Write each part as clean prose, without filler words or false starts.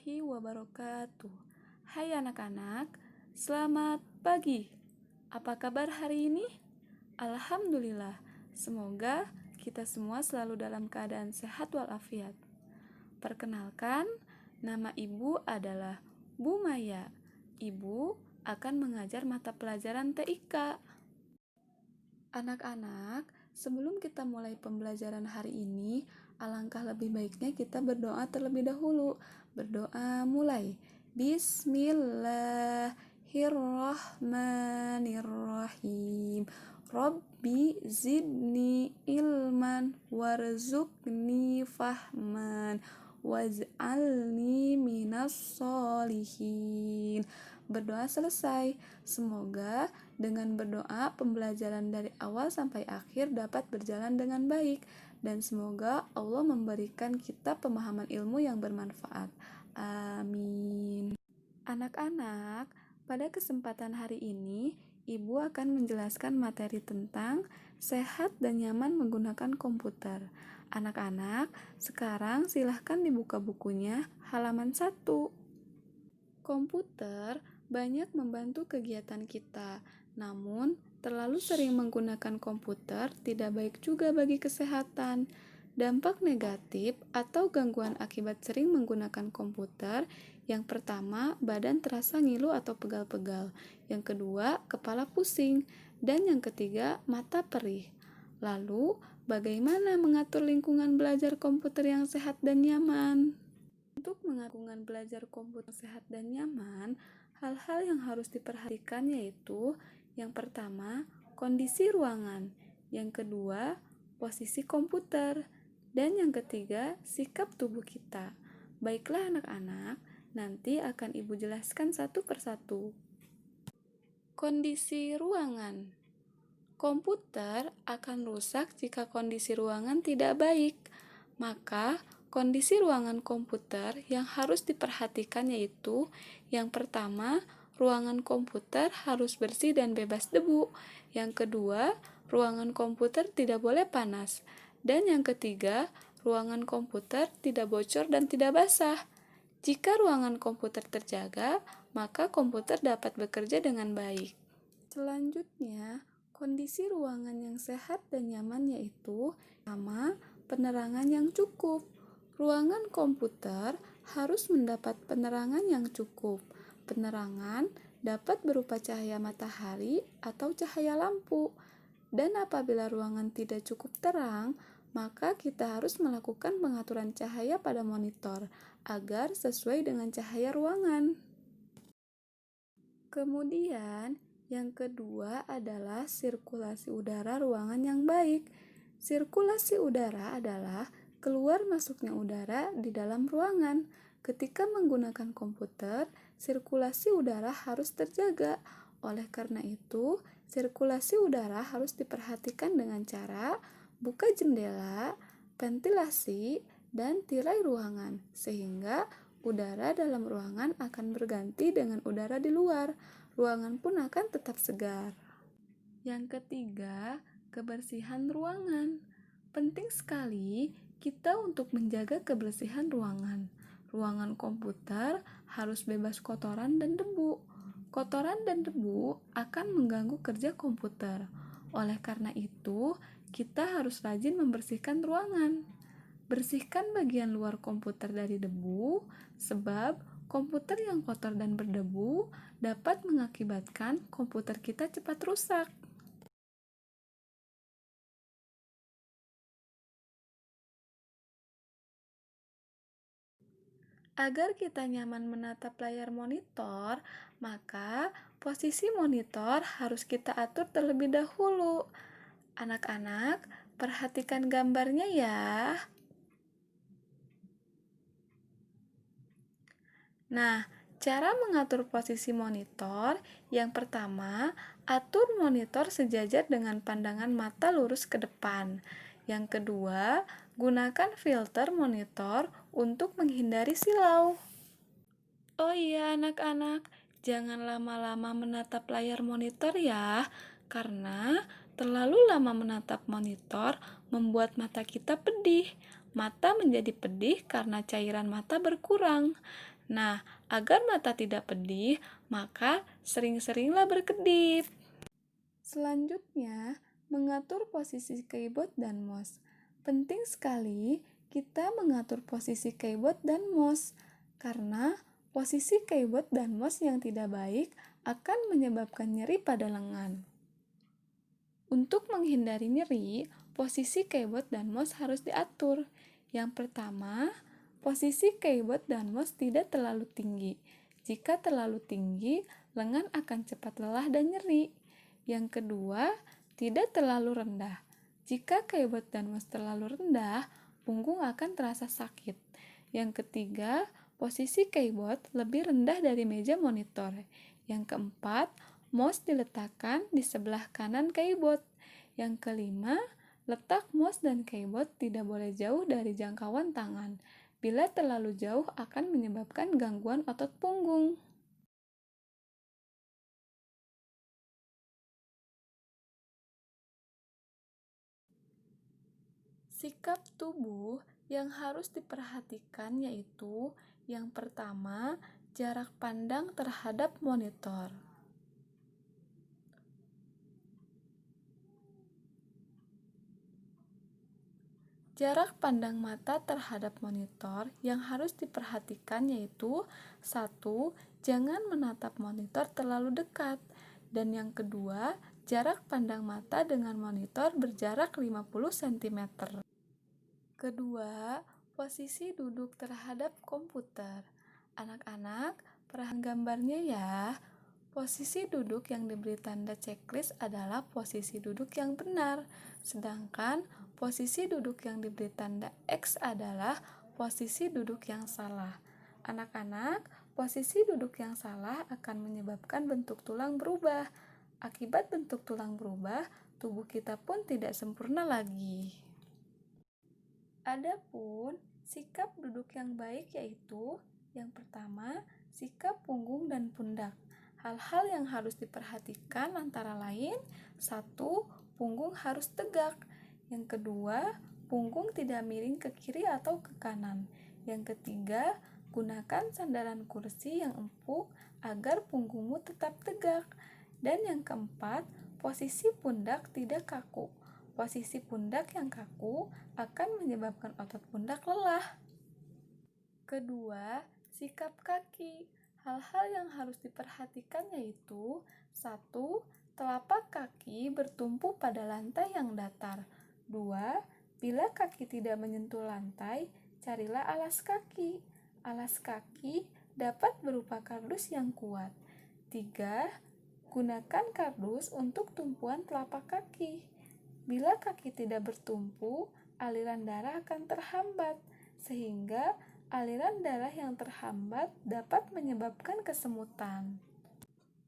warahmatullahi wabarakatuh. Hai anak-anak, selamat pagi. Apa kabar hari ini? Alhamdulillah, semoga kita semua selalu dalam keadaan sehat walafiat. Perkenalkan, nama ibu adalah Bu Maya. Ibu akan mengajar mata pelajaran TIK. Anak-anak, sebelum kita mulai pembelajaran hari ini, alangkah lebih baiknya kita berdoa terlebih dahulu. Berdoa mulai. Bismillahirrahmanirrahim. Rabbi zidni ilman warzuqni fahman waj'alni minas sholihin. Berdoa selesai. Semoga dengan berdoa pembelajaran dari awal sampai akhir dapat berjalan dengan baik, dan semoga Allah memberikan kita pemahaman ilmu yang bermanfaat. Amin. Anak-anak, pada kesempatan hari ini Ibu akan menjelaskan materi tentang sehat dan nyaman menggunakan komputer. Anak-anak, sekarang silahkan dibuka bukunya halaman 1. Komputer banyak membantu kegiatan kita, namun terlalu sering menggunakan komputer tidak baik juga bagi kesehatan. Dampak negatif atau gangguan akibat sering menggunakan komputer, yang pertama, badan terasa ngilu atau pegal-pegal. Yang kedua, kepala pusing. Dan yang ketiga, mata perih. Lalu, bagaimana mengatur lingkungan belajar komputer yang sehat dan nyaman? Untuk mengatur belajar komputer sehat dan nyaman, hal-hal yang harus diperhatikan yaitu yang pertama, kondisi ruangan, yang kedua, posisi komputer, dan yang ketiga, sikap tubuh kita. Baiklah anak-anak, nanti akan Ibu jelaskan satu persatu. Kondisi ruangan. Komputer akan rusak jika kondisi ruangan tidak baik. Maka, kondisi ruangan komputer yang harus diperhatikan yaitu yang pertama, ruangan komputer harus bersih dan bebas debu. Yang kedua, ruangan komputer tidak boleh panas. Dan yang ketiga, ruangan komputer tidak bocor dan tidak basah. Jika ruangan komputer terjaga, maka komputer dapat bekerja dengan baik. Selanjutnya, kondisi ruangan yang sehat dan nyaman yaitu pertama, penerangan yang cukup. Ruangan komputer harus mendapat penerangan yang cukup. Penerangan dapat berupa cahaya matahari atau cahaya lampu. Dan apabila ruangan tidak cukup terang, maka kita harus melakukan pengaturan cahaya pada monitor agar sesuai dengan cahaya ruangan. Kemudian, yang kedua adalah sirkulasi udara ruangan yang baik. Sirkulasi udara adalah keluar masuknya udara di dalam ruangan. Ketika menggunakan komputer, sirkulasi udara harus terjaga. Oleh karena itu, sirkulasi udara harus diperhatikan dengan cara buka jendela, ventilasi, dan tirai ruangan, sehingga udara dalam ruangan akan berganti dengan udara di luar. Ruangan pun akan tetap segar. Yang ketiga, kebersihan ruangan. Penting sekali kita untuk menjaga kebersihan ruangan. Ruangan komputer harus bebas kotoran dan debu. Kotoran dan debu akan mengganggu kerja komputer. Oleh karena itu, kita harus rajin membersihkan ruangan. Bersihkan bagian luar komputer dari debu, sebab komputer yang kotor dan berdebu dapat mengakibatkan komputer kita cepat rusak. Agar kita nyaman menatap layar monitor, maka posisi monitor harus kita atur terlebih dahulu. Anak-anak, perhatikan gambarnya ya. Nah, cara mengatur posisi monitor, yang pertama, atur monitor sejajar dengan pandangan mata lurus ke depan. Yang kedua, gunakan filter monitor untuk menghindari silau. Oh iya anak-anak, jangan lama-lama menatap layar monitor ya, karena terlalu lama menatap monitor membuat mata kita pedih. Mata menjadi pedih karena cairan mata berkurang. Nah, agar mata tidak pedih, maka sering-seringlah berkedip. Selanjutnya, mengatur posisi keyboard dan mouse. Penting sekali kita mengatur posisi keyboard dan mouse, karena posisi keyboard dan mouse yang tidak baik akan menyebabkan nyeri pada lengan. Untuk menghindari nyeri, posisi keyboard dan mouse harus diatur. Yang pertama, posisi keyboard dan mouse tidak terlalu tinggi. Jika terlalu tinggi, lengan akan cepat lelah dan nyeri. Yang kedua, tidak terlalu rendah. Jika keyboard dan mouse terlalu rendah, punggung akan terasa sakit. Yang ketiga, posisi keyboard lebih rendah dari meja monitor. Yang keempat, mouse diletakkan di sebelah kanan keyboard. Yang kelima, letak mouse dan keyboard tidak boleh jauh dari jangkauan tangan. Bila terlalu jauh akan menyebabkan gangguan otot punggung. Sikap tubuh yang harus diperhatikan yaitu yang pertama, jarak pandang terhadap monitor. Jarak pandang mata terhadap monitor yang harus diperhatikan yaitu 1. Jangan menatap monitor terlalu dekat. Dan yang kedua, jarak pandang mata dengan monitor berjarak 50 cm. Kedua, posisi duduk terhadap komputer. Anak-anak, perhatikan gambarnya ya. Posisi duduk yang diberi tanda checklist adalah posisi duduk yang benar, sedangkan posisi duduk yang diberi tanda X adalah posisi duduk yang salah. Anak-anak, posisi duduk yang salah akan menyebabkan bentuk tulang berubah. Akibat bentuk tulang berubah, tubuh kita pun tidak sempurna lagi. Adapun sikap duduk yang baik yaitu yang pertama, sikap punggung dan pundak. Hal-hal yang harus diperhatikan antara lain, 1. Punggung harus tegak. Yang kedua, punggung tidak miring ke kiri atau ke kanan. Yang ketiga, gunakan sandaran kursi yang empuk agar punggungmu tetap tegak. Dan yang keempat, posisi pundak tidak kaku. Posisi pundak yang kaku akan menyebabkan otot pundak lelah. Kedua, sikap kaki. Hal-hal yang harus diperhatikan yaitu 1. Telapak kaki bertumpu pada lantai yang datar. 2. Bila kaki tidak menyentuh lantai, carilah alas kaki. Alas kaki dapat berupa kardus yang kuat. 3. Gunakan kardus untuk tumpuan telapak kaki. Bila kaki tidak bertumpu, aliran darah akan terhambat, sehingga aliran darah yang terhambat dapat menyebabkan kesemutan.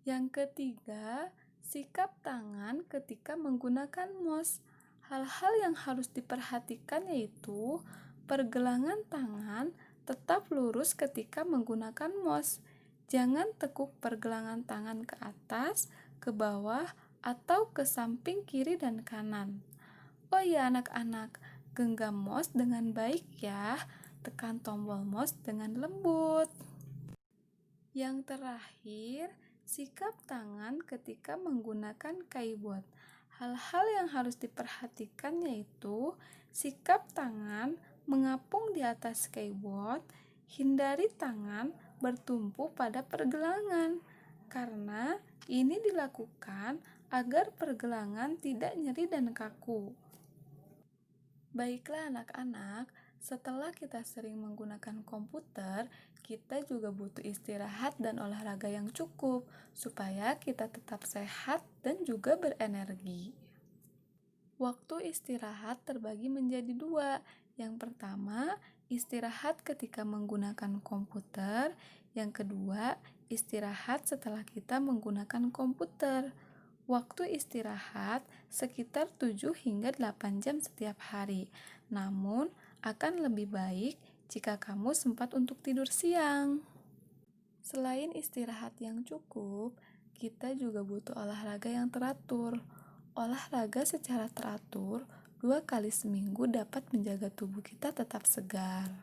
Yang ketiga, sikap tangan ketika menggunakan mouse. Hal-hal yang harus diperhatikan yaitu pergelangan tangan tetap lurus ketika menggunakan mouse. Jangan tekuk pergelangan tangan ke atas, ke bawah, atau ke samping kiri dan kanan. Oh ya anak-anak, genggam mouse dengan baik ya. Tekan tombol mouse dengan lembut. Yang terakhir, sikap tangan ketika menggunakan keyboard. Hal-hal yang harus diperhatikan yaitu sikap tangan mengapung di atas keyboard, hindari tangan bertumpu pada pergelangan, karena ini dilakukan agar pergelangan tidak nyeri dan kaku. Baiklah anak-anak, setelah kita sering menggunakan komputer, kita juga butuh istirahat dan olahraga yang cukup supaya kita tetap sehat dan juga berenergi. Waktu istirahat terbagi menjadi dua. Yang pertama, istirahat ketika menggunakan komputer. Yang kedua, istirahat setelah kita menggunakan komputer. Waktu istirahat sekitar 7 hingga 8 jam setiap hari. Namun, akan lebih baik jika kamu sempat untuk tidur siang. Selain istirahat yang cukup, kita juga butuh olahraga yang teratur. Olahraga secara teratur 2 kali seminggu dapat menjaga tubuh kita tetap segar.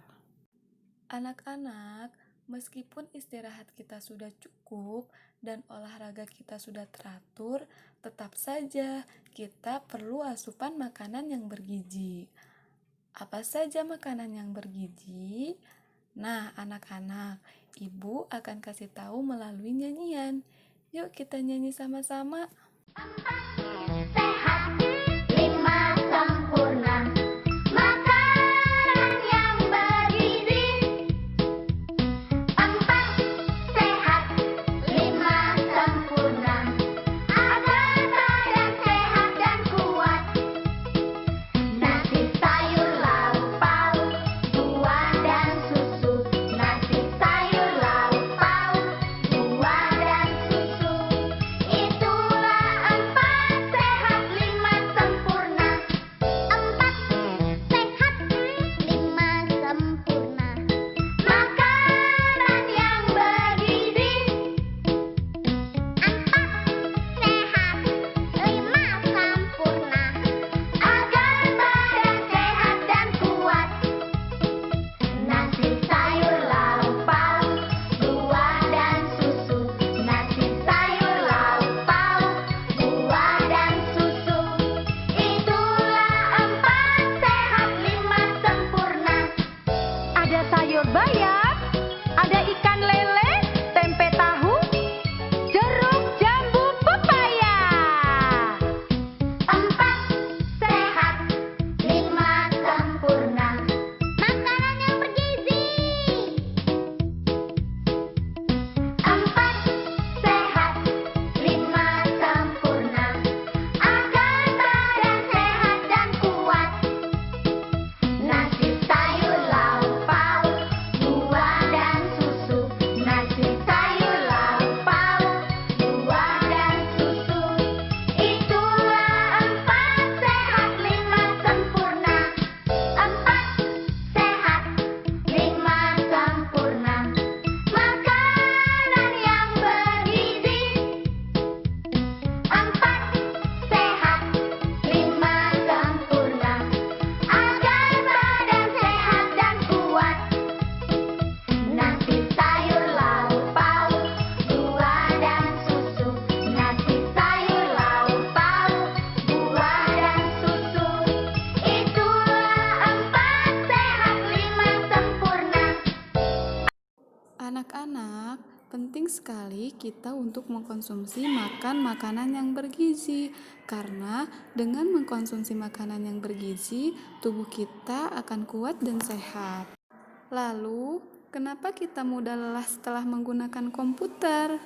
Anak-anak, Meskipun istirahat kita sudah cukup dan olahraga kita sudah teratur, tetap saja kita perlu asupan makanan yang bergizi. Apa saja makanan yang bergizi? Nah, anak-anak, Ibu akan kasih tahu melalui nyanyian. Yuk kita nyanyi sama-sama. Sehat, 5 sempurna. Makanan yang bergizi. 4 sehat, 5 sempurna. Agar badan sehat dan kuat. Nasi, sayur, lauk pauk, buah dan susu. Nasi, sayur, lauk pauk, buah dan susu. Itulah 4 sehat, 5 sempurna. 4 sehat, 5 sempurna. Makanan yang bergizi. 4 sehat, 5 sempurna. Agar badan sehat dan kuat. Nasi, sayur, lauk pauk, buah dan susu. Nasi, sayur, lauk pauk, buah dan susu. Itulah 4 sehat, 5 sempurna. Ada sayur bayam, ada ikan lele, tempe tahu, jeruk, jambu, pepaya. 4 sehat, 5 sempurna. Makanan yang bergizi. 4 sehat, 5 sempurna. Agar badan sehat dan kuat. Nasi, sayur, lauk pauk, buah dan susu. Nasi, sayur, lauk pauk, buah dan susu. Itulah 4 sehat, 5 sempurna. 4 sehat, 5 sempurna. Makanan yang bergizi. 4 sehat, 5 sempurna. Agar badan sehat dan kuat. Nasi, sayur, lauk pauk, buah dan susu. Nasi, sayur, lauk pauk, buah dan susu. Itulah 4 sehat, 5 sempurna. Anak-anak, penting sekali kita untuk mengkonsumsi makanan yang bergizi, karena dengan mengkonsumsi makanan yang bergizi, tubuh kita akan kuat dan sehat. Lalu, kenapa kita mudah lelah setelah menggunakan komputer?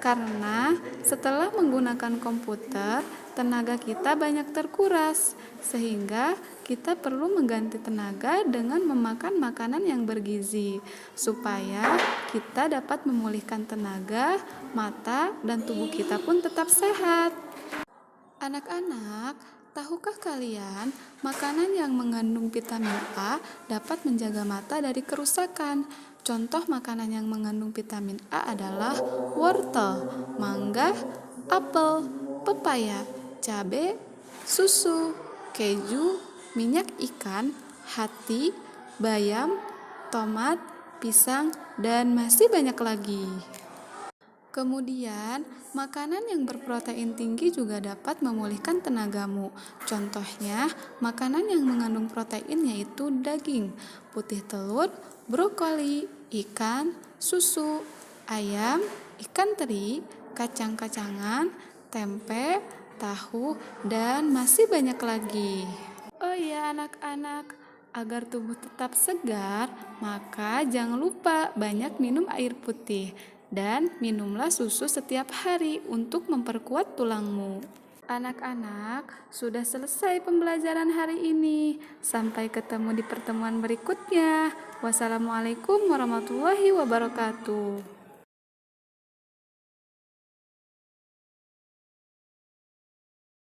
Karena setelah menggunakan komputer, tenaga kita banyak terkuras, sehingga kita perlu mengganti tenaga dengan memakan makanan yang bergizi, supaya kita dapat memulihkan tenaga, mata, dan tubuh kita pun tetap sehat. Anak-anak, tahukah kalian makanan yang mengandung vitamin A dapat menjaga mata dari kerusakan? Contoh makanan yang mengandung vitamin A adalah wortel, mangga, apel, pepaya, cabai, susu, keju, minyak ikan, hati, bayam, tomat, pisang, dan masih banyak lagi. Kemudian, makanan yang berprotein tinggi juga dapat memulihkan tenagamu. Contohnya, makanan yang mengandung protein yaitu daging, putih telur, brokoli, ikan, susu, ayam, ikan teri, kacang-kacangan, tempe, tahu, dan masih banyak lagi. Oh iya anak-anak, agar tubuh tetap segar, maka jangan lupa banyak minum air putih. Dan minumlah susu setiap hari untuk memperkuat tulangmu. Anak-anak, sudah selesai pembelajaran hari ini. Sampai ketemu di pertemuan berikutnya. Wassalamualaikum warahmatullahi wabarakatuh.